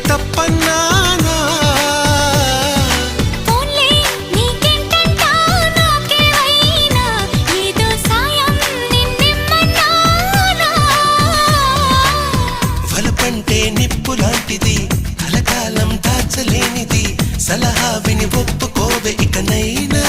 తప్పన్నానా వలపంటే నిప్పు లాంటిది కలకాలం దాచలేనిది సలహా విని ఒప్పుకోవే ఇకనైనా